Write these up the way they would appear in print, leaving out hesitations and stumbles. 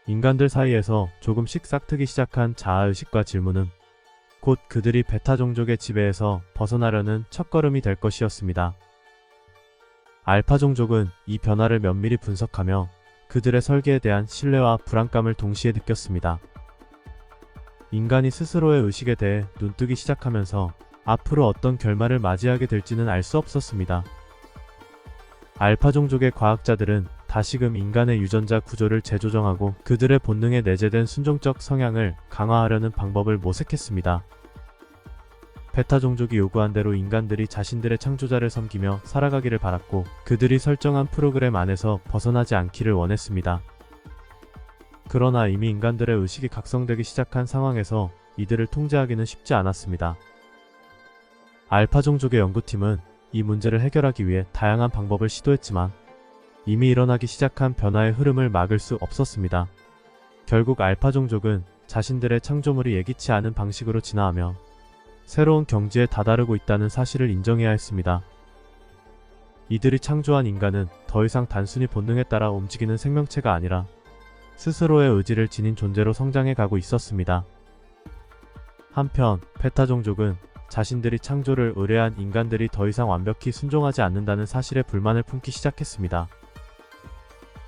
인간들 사이에서 조금씩 싹트기 시작한 자아의식과 질문은 곧 그들이 베타 종족의 지배에서 벗어나려는 첫걸음이 될 것이었습니다. 알파 종족은 이 변화를 면밀히 분석하며 그들의 설계에 대한 신뢰와 불안감을 동시에 느꼈습니다. 인간이 스스로의 의식에 대해 눈뜨기 시작하면서 앞으로 어떤 결말을 맞이하게 될지는 알 수 없었습니다. 알파 종족의 과학자들은 다시금 인간의 유전자 구조를 재조정하고 그들의 본능에 내재된 순종적 성향을 강화하려는 방법을 모색했습니다. 베타 종족이 요구한 대로 인간들이 자신들의 창조자를 섬기며 살아가기를 바랐고 그들이 설정한 프로그램 안에서 벗어나지 않기를 원했습니다. 그러나 이미 인간들의 의식이 각성되기 시작한 상황에서 이들을 통제하기는 쉽지 않았습니다. 알파 종족의 연구팀은 이 문제를 해결하기 위해 다양한 방법을 시도했지만 이미 일어나기 시작한 변화의 흐름을 막을 수 없었습니다. 결국 알파 종족은 자신들의 창조물이 예기치 않은 방식으로 진화하며 새로운 경지에 다다르고 있다는 사실을 인정해야 했습니다. 이들이 창조한 인간은 더 이상 단순히 본능에 따라 움직이는 생명체가 아니라 스스로의 의지를 지닌 존재로 성장해 가고 있었습니다. 한편 베타 종족은 자신들이 창조를 의뢰한 인간들이 더 이상 완벽히 순종하지 않는다는 사실에 불만을 품기 시작했습니다.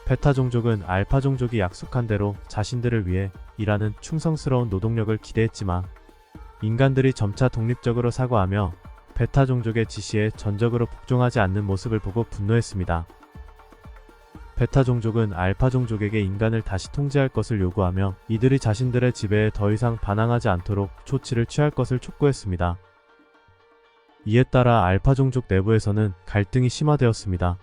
베타 종족은 알파 종족이 약속한 대로 자신들을 위해 일하는 충성스러운 노동력을 기대했지만 인간들이 점차 독립적으로 사고하며 베타 종족의 지시에 전적으로 복종하지 않는 모습을 보고 분노했습니다. 베타 종족은 알파 종족에게 인간을 다시 통제할 것을 요구하며 이들이 자신들의 지배에 더 이상 반항하지 않도록 조치를 취할 것을 촉구했습니다. 이에 따라 알파 종족 내부에서는 갈등이 심화되었습니다.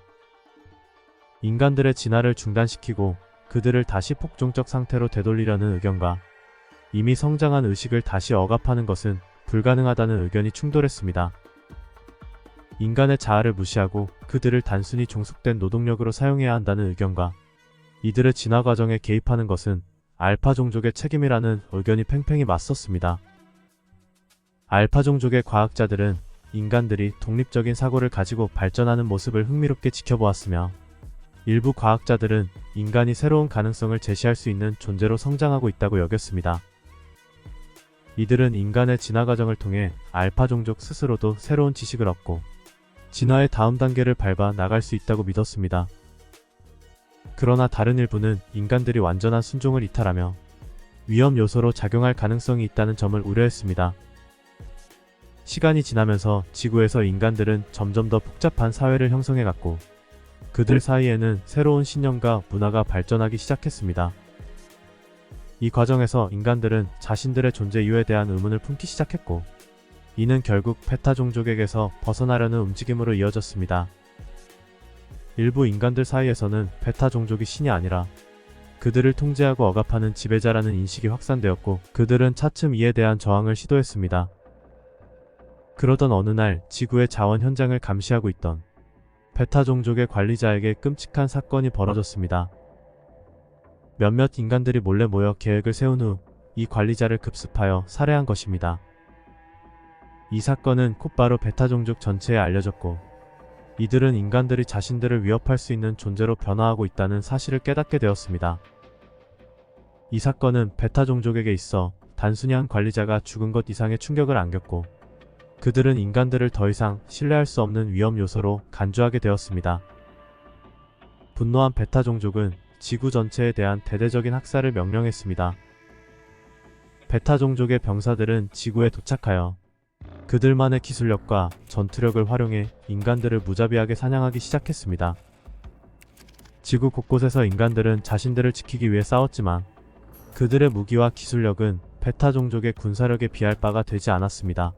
인간들의 진화를 중단시키고 그들을 다시 폭종적 상태로 되돌리려는 의견과 이미 성장한 의식을 다시 억압하는 것은 불가능하다는 의견이 충돌했습니다. 인간의 자아를 무시하고 그들을 단순히 종속된 노동력으로 사용해야 한다는 의견과 이들의 진화 과정에 개입하는 것은 알파 종족의 책임이라는 의견이 팽팽히 맞섰습니다. 알파 종족의 과학자들은 인간들이 독립적인 사고를 가지고 발전하는 모습을 흥미롭게 지켜보았으며 일부 과학자들은 인간이 새로운 가능성을 제시할 수 있는 존재로 성장하고 있다고 여겼습니다. 이들은 인간의 진화 과정을 통해 알파 종족 스스로도 새로운 지식을 얻고 진화의 다음 단계를 밟아 나갈 수 있다고 믿었습니다. 그러나 다른 일부는 인간들이 완전한 순종을 이탈하며 위험 요소로 작용할 가능성이 있다는 점을 우려했습니다. 시간이 지나면서 지구에서 인간들은 점점 더 복잡한 사회를 형성해갔고 그들 사이에는 새로운 신념과 문화가 발전하기 시작했습니다. 이 과정에서 인간들은 자신들의 존재 이유에 대한 의문을 품기 시작했고 이는 결국 베타 종족에게서 벗어나려는 움직임으로 이어졌습니다. 일부 인간들 사이에서는 베타 종족이 신이 아니라 그들을 통제하고 억압하는 지배자라는 인식이 확산되었고 그들은 차츰 이에 대한 저항을 시도했습니다. 그러던 어느 날 지구의 자원 현장을 감시하고 있던 베타 종족의 관리자에게 끔찍한 사건이 벌어졌습니다. 몇몇 인간들이 몰래 모여 계획을 세운 후 이 관리자를 급습하여 살해한 것입니다. 이 사건은 곧바로 베타 종족 전체에 알려졌고 이들은 인간들이 자신들을 위협할 수 있는 존재로 변화하고 있다는 사실을 깨닫게 되었습니다. 이 사건은 베타 종족에게 있어 단순히 한 관리자가 죽은 것 이상의 충격을 안겼고 그들은 인간들을 더 이상 신뢰할 수 없는 위험 요소로 간주하게 되었습니다. 분노한 베타 종족은 지구 전체에 대한 대대적인 학살을 명령했습니다. 베타 종족의 병사들은 지구에 도착하여 그들만의 기술력과 전투력을 활용해 인간들을 무자비하게 사냥하기 시작했습니다. 지구 곳곳에서 인간들은 자신들을 지키기 위해 싸웠지만 그들의 무기와 기술력은 베타 종족의 군사력에 비할 바가 되지 않았습니다.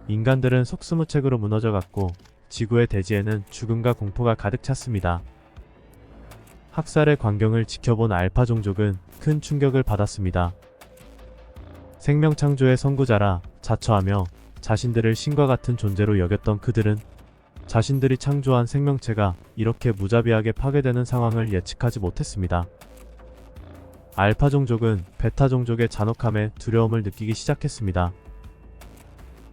인간들은 속수무책으로 무너져갔고 지구의 대지에는 죽음과 공포가 가득 찼습니다. 학살의 광경을 지켜본 알파 종족은 큰 충격을 받았습니다. 생명 창조의 선구자라 자처하며 자신들을 신과 같은 존재로 여겼던 그들은 자신들이 창조한 생명체가 이렇게 무자비하게 파괴되는 상황을 예측하지 못했습니다. 알파 종족은 베타 종족의 잔혹함에 두려움을 느끼기 시작했습니다.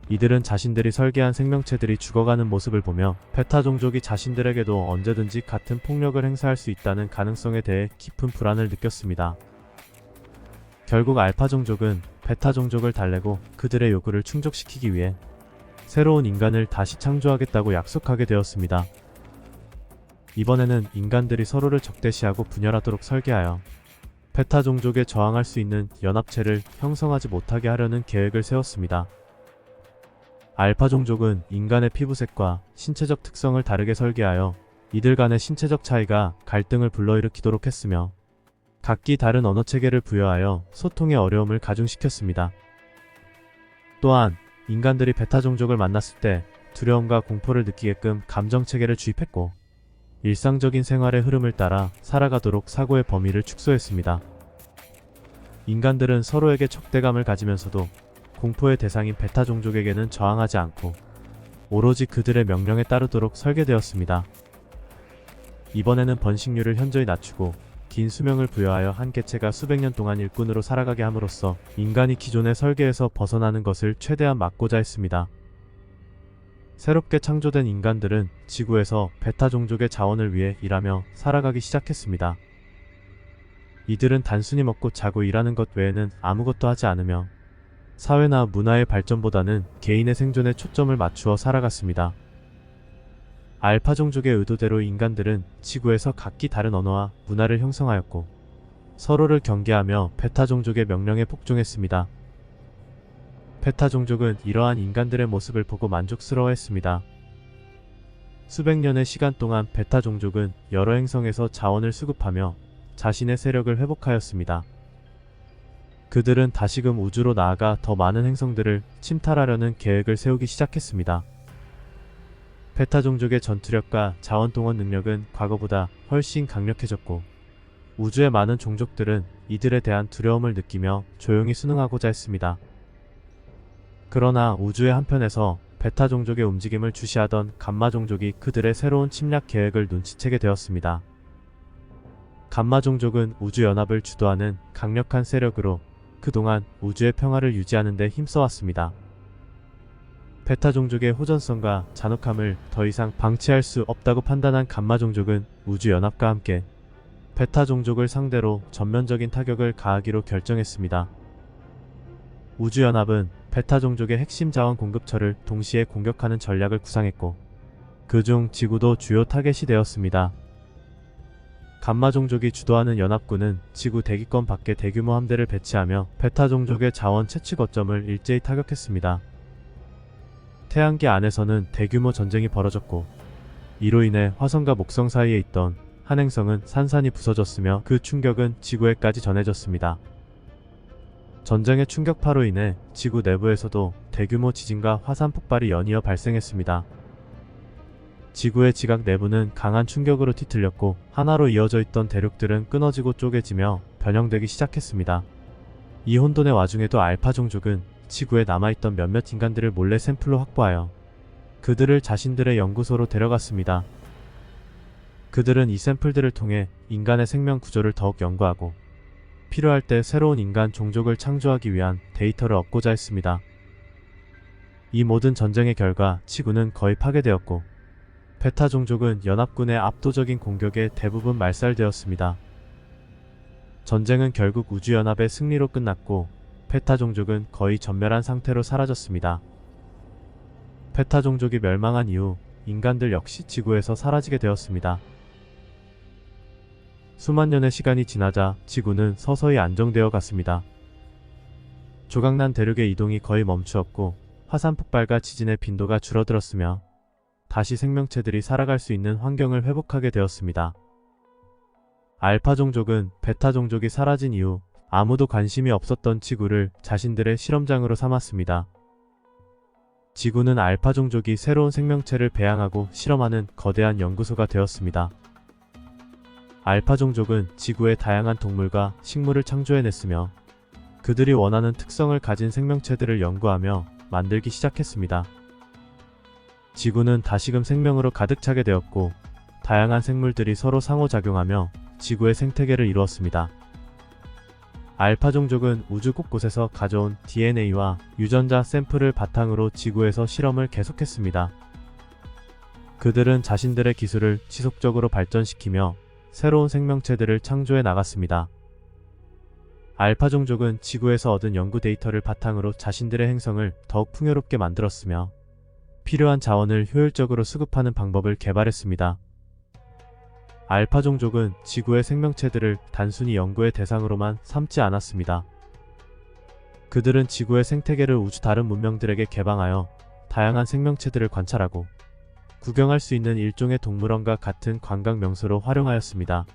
이들은 자신들이 설계한 생명체들이 죽어가는 모습을 보며 베타 종족이 자신들에게도 언제든지 같은 폭력을 행사할 수 있다는 가능성에 대해 깊은 불안을 느꼈습니다. 결국 알파 종족은 베타 종족을 달래고 그들의 요구를 충족시키기 위해 새로운 인간을 다시 창조하겠다고 약속하게 되었습니다. 이번에는 인간들이 서로를 적대시하고 분열하도록 설계하여 베타 종족에 저항할 수 있는 연합체를 형성하지 못하게 하려는 계획을 세웠습니다. 알파 종족은 인간의 피부색과 신체적 특성을 다르게 설계하여 이들 간의 신체적 차이가 갈등을 불러일으키도록 했으며 각기 다른 언어 체계를 부여하여 소통의 어려움을 가중시켰습니다. 또한 인간들이 베타 종족을 만났을 때 두려움과 공포를 느끼게끔 감정 체계를 주입했고 일상적인 생활의 흐름을 따라 살아가도록 사고의 범위를 축소했습니다. 인간들은 서로에게 적대감을 가지면서도 공포의 대상인 베타 종족에게는 저항하지 않고 오로지 그들의 명령에 따르도록 설계되었습니다. 이번에는 번식률을 현저히 낮추고 긴 수명을 부여하여 한 개체가 수백 년 동안 일꾼으로 살아가게 함으로써 인간이 기존의 설계에서 벗어나는 것을 최대한 막고자 했습니다. 새롭게 창조된 인간들은 지구에서 베타 종족의 자원을 위해 일하며 살아가기 시작했습니다. 이들은 단순히 먹고 자고 일하는 것 외에는 아무것도 하지 않으며 사회나 문화의 발전보다는 개인의 생존에 초점을 맞추어 살아갔습니다. 알파 종족의 의도대로 인간들은 지구에서 각기 다른 언어와 문화를 형성하였고 서로를 경계하며 베타 종족의 명령에 복종했습니다. 베타 종족은 이러한 인간들의 모습을 보고 만족스러워했습니다. 수백 년의 시간 동안 베타 종족은 여러 행성에서 자원을 수급하며 자신의 세력을 회복하였습니다. 그들은 다시금 우주로 나아가 더 많은 행성들을 침탈하려는 계획을 세우기 시작했습니다. 베타 종족의 전투력과 자원 동원 능력은 과거보다 훨씬 강력해졌고 우주의 많은 종족들은 이들에 대한 두려움을 느끼며 조용히 순응하고자 했습니다. 그러나 우주의 한편에서 베타 종족의 움직임을 주시하던 감마 종족이 그들의 새로운 침략 계획을 눈치채게 되었습니다. 감마 종족은 우주연합을 주도하는 강력한 세력으로 그동안 우주의 평화를 유지하는 데 힘써왔습니다. 베타 종족의 호전성과 잔혹함을 더 이상 방치할 수 없다고 판단한 감마 종족은 우주연합과 함께 베타 종족을 상대로 전면적인 타격을 가하기로 결정했습니다. 우주연합은 베타 종족의 핵심 자원 공급처를 동시에 공격하는 전략을 구상했고 그중 지구도 주요 타겟이 되었습니다. 감마 종족이 주도하는 연합군은 지구 대기권 밖에 대규모 함대를 배치하며 베타 종족의 자원 채취 거점을 일제히 타격했습니다. 태양계 안에서는 대규모 전쟁이 벌어졌고 이로 인해 화성과 목성 사이에 있던 한 행성은 산산이 부서졌으며 그 충격은 지구에까지 전해졌습니다. 전쟁의 충격파로 인해 지구 내부에서도 대규모 지진과 화산 폭발이 연이어 발생했습니다. 지구의 지각 내부는 강한 충격으로 뒤틀렸고 하나로 이어져 있던 대륙들은 끊어지고 쪼개지며 변형되기 시작했습니다. 이 혼돈의 와중에도 알파 종족은 지구에 남아있던 몇몇 인간들을 몰래 샘플로 확보하여 그들을 자신들의 연구소로 데려갔습니다. 그들은 이 샘플들을 통해 인간의 생명 구조를 더욱 연구하고 필요할 때 새로운 인간 종족을 창조하기 위한 데이터를 얻고자 했습니다. 이 모든 전쟁의 결과 지구는 거의 파괴되었고 베타 종족은 연합군의 압도적인 공격에 대부분 말살되었습니다. 전쟁은 결국 우주연합의 승리로 끝났고 베타 종족은 거의 전멸한 상태로 사라졌습니다. 베타 종족이 멸망한 이후 인간들 역시 지구에서 사라지게 되었습니다. 수만 년의 시간이 지나자 지구는 서서히 안정되어 갔습니다. 조각난 대륙의 이동이 거의 멈추었고 화산 폭발과 지진의 빈도가 줄어들었으며 다시 생명체들이 살아갈 수 있는 환경을 회복하게 되었습니다. 알파 종족은 베타 종족이 사라진 이후 아무도 관심이 없었던 지구를 자신들의 실험장으로 삼았습니다. 지구는 알파 종족이 새로운 생명체를 배양하고 실험하는 거대한 연구소가 되었습니다. 알파 종족은 지구의 다양한 동물과 식물을 창조해냈으며 그들이 원하는 특성을 가진 생명체들을 연구하며 만들기 시작했습니다. 지구는 다시금 생명으로 가득 차게 되었고 다양한 생물들이 서로 상호작용하며 지구의 생태계를 이루었습니다. 알파 종족은 우주 곳곳에서 가져온 DNA와 유전자 샘플을 바탕으로 지구에서 실험을 계속했습니다. 그들은 자신들의 기술을 지속적으로 발전시키며 새로운 생명체들을 창조해 나갔습니다. 알파 종족은 지구에서 얻은 연구 데이터를 바탕으로 자신들의 행성을 더욱 풍요롭게 만들었으며 필요한 자원을 효율적으로 수급하는 방법을 개발했습니다. 알파 종족은 지구의 생명체들을 단순히 연구의 대상으로만 삼지 않았습니다. 그들은 지구의 생태계를 우주 다른 문명들에게 개방하여 다양한 생명체들을 관찰하고 구경할 수 있는 일종의 동물원과 같은 관광 명소로 활용하였습니다.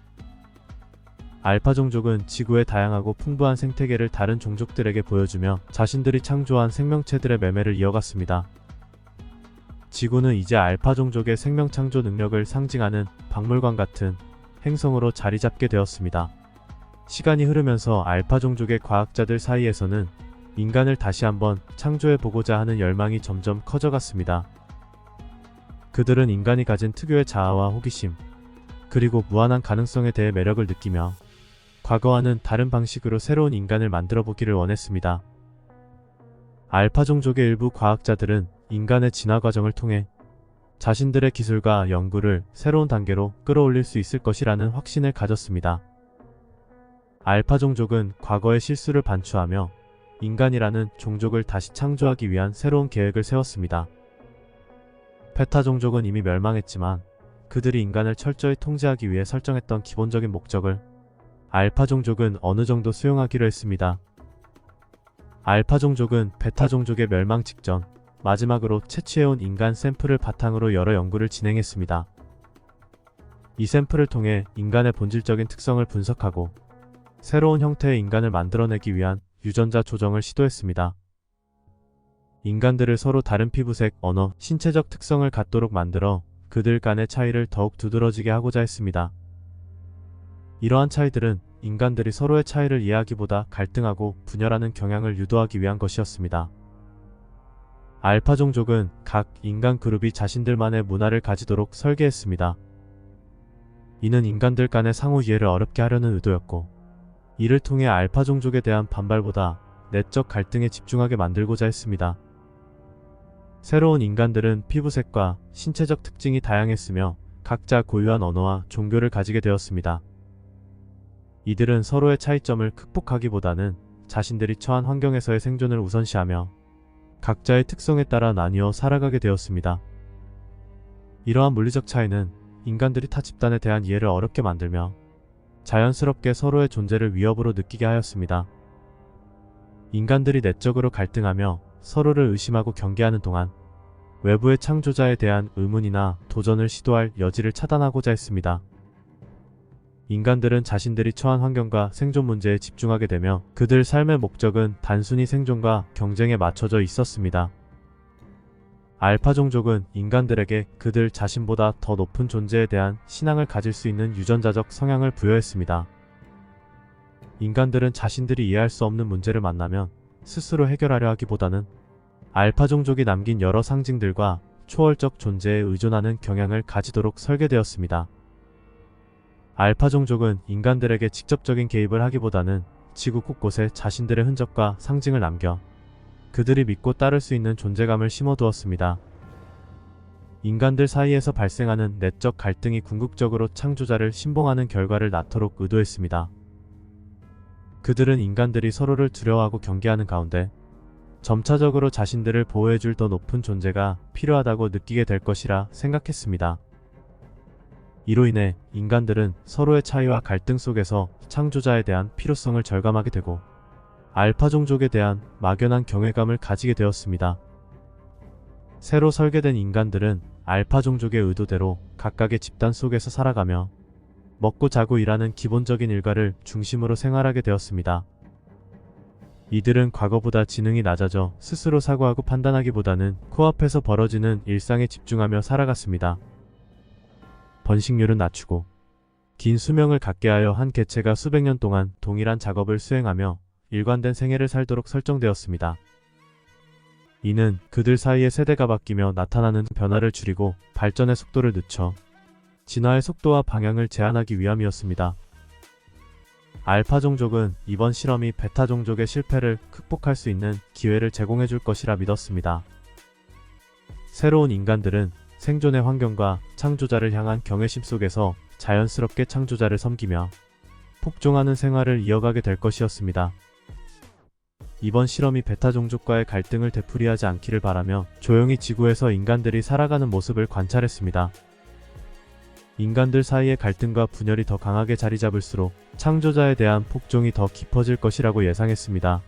알파 종족은 지구의 다양하고 풍부한 생태계를 다른 종족들에게 보여주며 자신들이 창조한 생명체들의 매매를 이어갔습니다. 지구는 이제 알파 종족의 생명 창조 능력을 상징하는 박물관 같은 행성으로 자리 잡게 되었습니다. 시간이 흐르면서 알파 종족의 과학자들 사이에서는 인간을 다시 한번 창조해보고자 하는 열망이 점점 커져갔습니다. 그들은 인간이 가진 특유의 자아와 호기심, 그리고 무한한 가능성에 대해 매력을 느끼며 과거와는 다른 방식으로 새로운 인간을 만들어 보기를 원했습니다. 알파 종족의 일부 과학자들은 인간의 진화 과정을 통해 자신들의 기술과 연구를 새로운 단계로 끌어올릴 수 있을 것이라는 확신을 가졌습니다. 알파 종족은 과거의 실수를 반추하며 인간이라는 종족을 다시 창조하기 위한 새로운 계획을 세웠습니다. 베타 종족은 이미 멸망했지만 그들이 인간을 철저히 통제하기 위해 설정했던 기본적인 목적을 알파 종족은 어느 정도 수용하기로 했습니다. 알파 종족은 베타 종족의 멸망 직전 마지막으로 채취해온 인간 샘플을 바탕으로 여러 연구를 진행했습니다. 이 샘플을 통해 인간의 본질적인 특성을 분석하고 새로운 형태의 인간을 만들어내기 위한 유전자 조정을 시도했습니다. 인간들을 서로 다른 피부색, 언어, 신체적 특성을 갖도록 만들어 그들 간의 차이를 더욱 두드러지게 하고자 했습니다. 이러한 차이들은 인간들이 서로의 차이를 이해하기보다 갈등하고 분열하는 경향을 유도하기 위한 것이었습니다. 알파 종족은 각 인간 그룹이 자신들만의 문화를 가지도록 설계했습니다. 이는 인간들 간의 상호 이해를 어렵게 하려는 의도였고, 이를 통해 알파 종족에 대한 반발보다 내적 갈등에 집중하게 만들고자 했습니다. 새로운 인간들은 피부색과 신체적 특징이 다양했으며 각자 고유한 언어와 종교를 가지게 되었습니다. 이들은 서로의 차이점을 극복하기보다는 자신들이 처한 환경에서의 생존을 우선시하며 각자의 특성에 따라 나뉘어 살아가게 되었습니다. 이러한 물리적 차이는 인간들이 타 집단에 대한 이해를 어렵게 만들며 자연스럽게 서로의 존재를 위협으로 느끼게 하였습니다. 인간들이 내적으로 갈등하며 서로를 의심하고 경계하는 동안 외부의 창조자에 대한 의문이나 도전을 시도할 여지를 차단하고자 했습니다. 인간들은 자신들이 처한 환경과 생존 문제에 집중하게 되며 그들 삶의 목적은 단순히 생존과 경쟁에 맞춰져 있었습니다. 알파 종족은 인간들에게 그들 자신보다 더 높은 존재에 대한 신앙을 가질 수 있는 유전자적 성향을 부여했습니다. 인간들은 자신들이 이해할 수 없는 문제를 만나면 스스로 해결하려 하기보다는 알파 종족이 남긴 여러 상징들과 초월적 존재에 의존하는 경향을 가지도록 설계되었습니다. 알파 종족은 인간들에게 직접적인 개입을 하기보다는 지구 곳곳에 자신들의 흔적과 상징을 남겨 그들이 믿고 따를 수 있는 존재감을 심어두었습니다. 인간들 사이에서 발생하는 내적 갈등이 궁극적으로 창조자를 신봉하는 결과를 낳도록 의도했습니다. 그들은 인간들이 서로를 두려워하고 경계하는 가운데 점차적으로 자신들을 보호해줄 더 높은 존재가 필요하다고 느끼게 될 것이라 생각했습니다. 이로 인해 인간들은 서로의 차이와 갈등 속에서 창조자에 대한 필요성을 절감하게 되고 알파 종족에 대한 막연한 경외감을 가지게 되었습니다. 새로 설계된 인간들은 알파 종족의 의도대로 각각의 집단 속에서 살아가며 먹고 자고 일하는 기본적인 일과를 중심으로 생활하게 되었습니다. 이들은 과거보다 지능이 낮아져 스스로 사고하고 판단하기보다는 코앞에서 벌어지는 일상에 집중하며 살아갔습니다. 번식률은 낮추고 긴 수명을 갖게 하여 한 개체가 수백 년 동안 동일한 작업을 수행하며 일관된 생애를 살도록 설정되었습니다. 이는 그들 사이의 세대가 바뀌며 나타나는 변화를 줄이고 발전의 속도를 늦춰 진화의 속도와 방향을 제한하기 위함이었습니다. 알파 종족은 이번 실험이 베타 종족의 실패를 극복할 수 있는 기회를 제공해 줄 것이라 믿었습니다. 새로운 인간들은 생존의 환경과 창조자를 향한 경외심 속에서 자연스럽게 창조자를 섬기며 복종하는 생활을 이어가게 될 것이었습니다. 이번 실험이 베타 종족과의 갈등을 되풀이하지 않기를 바라며 조용히 지구에서 인간들이 살아가는 모습을 관찰했습니다. 인간들 사이의 갈등과 분열이 더 강하게 자리 잡을수록 창조자에 대한 복종이 더 깊어질 것이라고 예상했습니다.